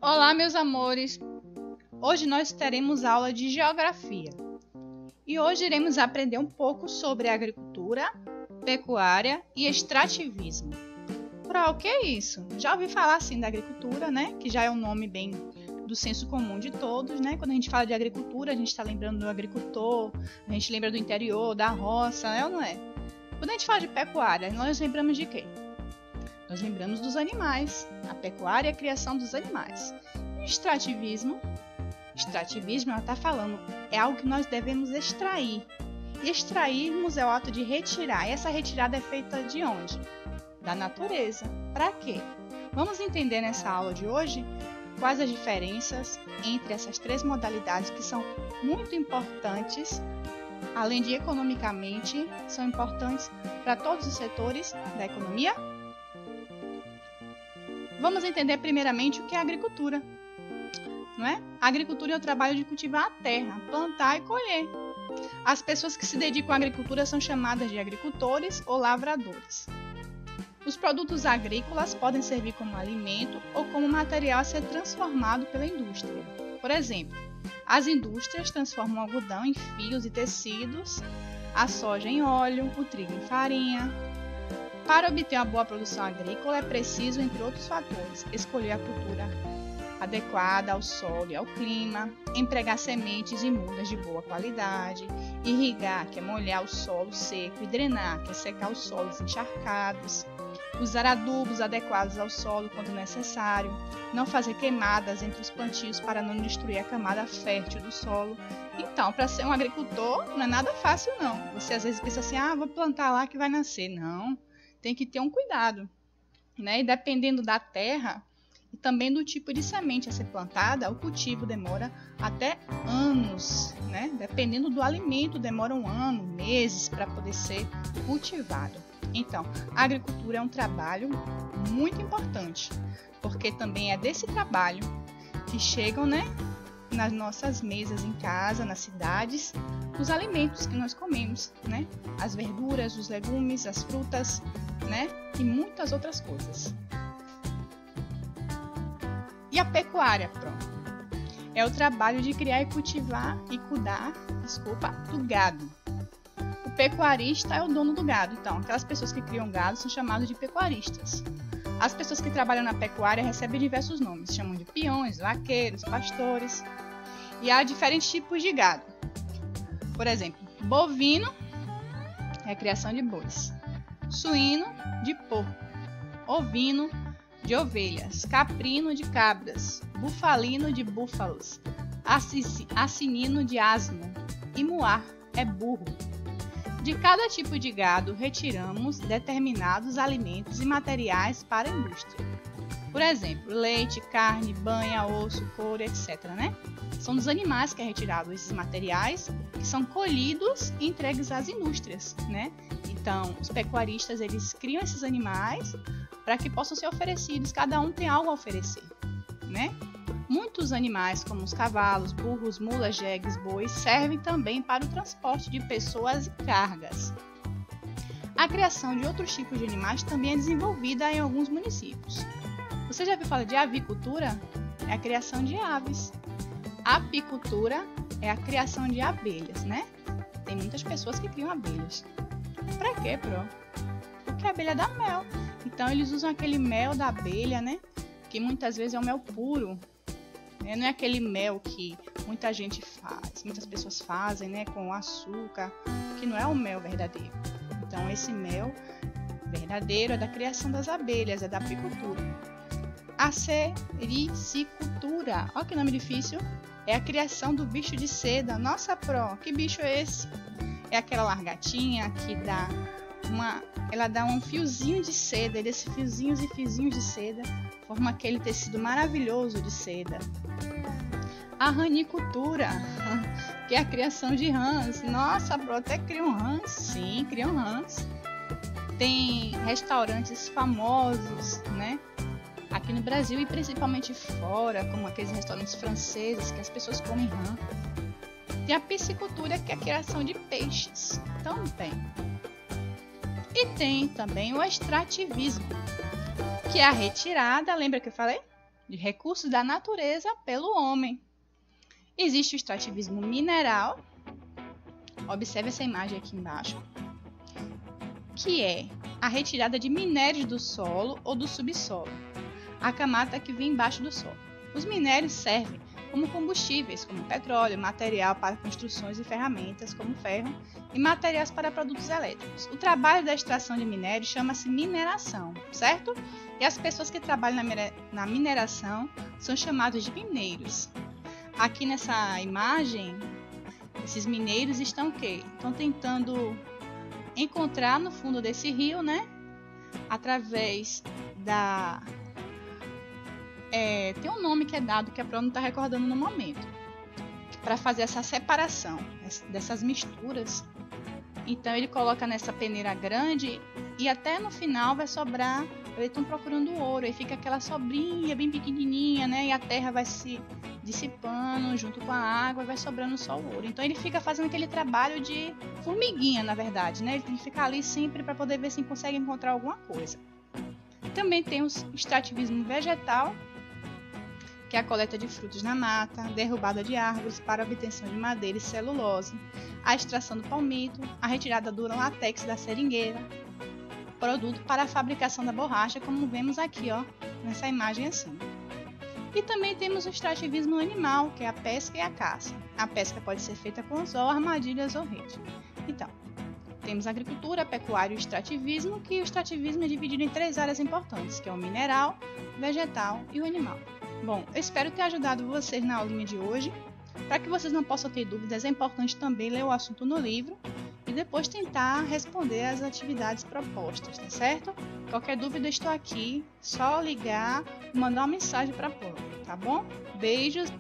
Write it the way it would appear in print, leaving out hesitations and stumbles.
Olá, meus amores! Hoje nós teremos aula de geografia e hoje iremos aprender um pouco sobre agricultura, pecuária e extrativismo. Pro, o que é isso? Já ouvi falar assim da agricultura, né? Que já é um nome bem do senso comum de todos, né? Quando a gente fala de agricultura, a gente está lembrando do agricultor, a gente lembra do interior, da roça, é ou não é? Quando a gente fala de pecuária, nós lembramos de quê? Nós lembramos dos animais, a pecuária e a criação dos animais. E o extrativismo? Extrativismo, ela está falando, é algo que nós devemos extrair. E extrairmos é o ato de retirar. E essa retirada é feita de onde? Da natureza. Para quê? Vamos entender nessa aula de hoje quais as diferenças entre essas três modalidades que são muito importantes, além de economicamente, são importantes para todos os setores da economia. Vamos entender primeiramente o que é agricultura, não é? A agricultura é o trabalho de cultivar a terra, plantar e colher. As pessoas que se dedicam à agricultura são chamadas de agricultores ou lavradores. Os produtos agrícolas podem servir como alimento ou como material a ser transformado pela indústria. Por exemplo, as indústrias transformam o algodão em fios e tecidos, a soja em óleo, o trigo em farinha. Para obter uma boa produção agrícola é preciso, entre outros fatores, escolher a cultura adequada ao solo e ao clima, empregar sementes e mudas de boa qualidade, irrigar, que é molhar o solo seco, e drenar, que é secar os solos encharcados, usar adubos adequados ao solo quando necessário, não fazer queimadas entre os plantios para não destruir a camada fértil do solo. Então, para ser um agricultor não é nada fácil não. Você às vezes pensa assim, vou plantar lá que vai nascer. Não, tem que ter um cuidado, né? E dependendo da terra e também do tipo de semente a ser plantada, o cultivo demora até anos, né? Dependendo do alimento, demora um ano, meses para poder ser cultivado. Então, a agricultura é um trabalho muito importante, porque também é desse trabalho que chegam, né, nas nossas mesas em casa, nas cidades, os alimentos que nós comemos, né? As verduras, os legumes, as frutas, né? E muitas outras coisas. E a pecuária, pronto. É o trabalho de criar e cultivar e cuidar, do gado. O pecuarista é o dono do gado. Então, aquelas pessoas que criam gado são chamadas de pecuaristas. As pessoas que trabalham na pecuária recebem diversos nomes. Chamam de peões, vaqueiros, pastores. E há diferentes tipos de gado. Por exemplo, bovino é a criação de bois. Suíno, de porco. Ovino, de ovelhas. Caprino, de cabras. Bufalino, de búfalos. Assinino, de asno. E muar é burro. De cada tipo de gado, retiramos determinados alimentos e materiais para a indústria. Por exemplo, leite, carne, banha, osso, couro, etc. Né? São dos animais que é retirado esses materiais, que são colhidos e entregues às indústrias. Né? Então, os pecuaristas eles criam esses animais para que possam ser oferecidos, cada um tem algo a oferecer. Né? Muitos animais, como os cavalos, burros, mulas, jegues, bois, servem também para o transporte de pessoas e cargas. A criação de outros tipos de animais também é desenvolvida em alguns municípios. Você já ouviu falar de avicultura? É a criação de aves. Apicultura é a criação de abelhas, né? Tem muitas pessoas que criam abelhas. Para quê, Pro? Porque a abelha dá mel. Então eles usam aquele mel da abelha, né? Que muitas vezes é o mel puro. Não é aquele mel que muita gente faz, muitas pessoas fazem, né, com açúcar, que não é o mel verdadeiro. Então, esse mel verdadeiro é da criação das abelhas, é da apicultura. A sericicultura, olha que nome difícil, é a criação do bicho de seda. Nossa, Pro, que bicho é esse? É aquela largatinha que ela dá um fiozinho de seda, e desses fiozinhos e fiozinhos de seda forma aquele tecido maravilhoso de seda. A ranicultura, que é a criação de rãs. Nossa, Pro, até criam rãs? Sim, criam rãs. Tem restaurantes famosos, né? Aqui no Brasil e principalmente fora, como aqueles restaurantes franceses que as pessoas comem rã. Tem a piscicultura, que é a criação de peixes. Também. E tem também o extrativismo, que é a retirada, lembra que eu falei? de recursos da natureza pelo homem. Existe o extrativismo mineral, observe essa imagem aqui embaixo, que é a retirada de minérios do solo ou do subsolo, a camada que vem embaixo do solo. Os minérios servem como combustíveis, como petróleo, material para construções e ferramentas, como ferro, e materiais para produtos elétricos. O trabalho da extração de minérios chama-se mineração, certo? E as pessoas que trabalham na mineração são chamados de mineiros. Aqui nessa imagem, esses mineiros estão o quê? Estão tentando encontrar no fundo desse rio, né? Através da... tem um nome que é dado que a Pro não está recordando no momento, para fazer essa separação dessas misturas. Então ele coloca nessa peneira grande e até no final vai sobrar. Eles estão procurando ouro, aí fica aquela sobrinha bem pequenininha, né? E a terra vai se dissipando junto com a água e vai sobrando só o ouro. Então ele fica fazendo aquele trabalho de formiguinha, na verdade, né? Ele tem que ficar ali sempre para poder ver se consegue encontrar alguma coisa. Também tem o extrativismo vegetal, que é a coleta de frutos na mata, derrubada de árvores para obtenção de madeira e celulose, a extração do palmito, a retirada do látex da seringueira, produto para a fabricação da borracha, como vemos aqui, ó, nessa imagem assim. E também temos o extrativismo animal, que é a pesca e a caça. A pesca pode ser feita com anzol, armadilhas ou rede. Então, temos a agricultura, a pecuária e o extrativismo, que o extrativismo é dividido em 3 áreas importantes, que é o mineral, vegetal e o animal. Bom, eu espero ter ajudado vocês na aulinha de hoje. Para que vocês não possam ter dúvidas, é importante também ler o assunto no livro e depois tentar responder às atividades propostas, tá certo? Qualquer dúvida, estou aqui, só ligar e mandar uma mensagem para a Pro, tá bom? Beijos!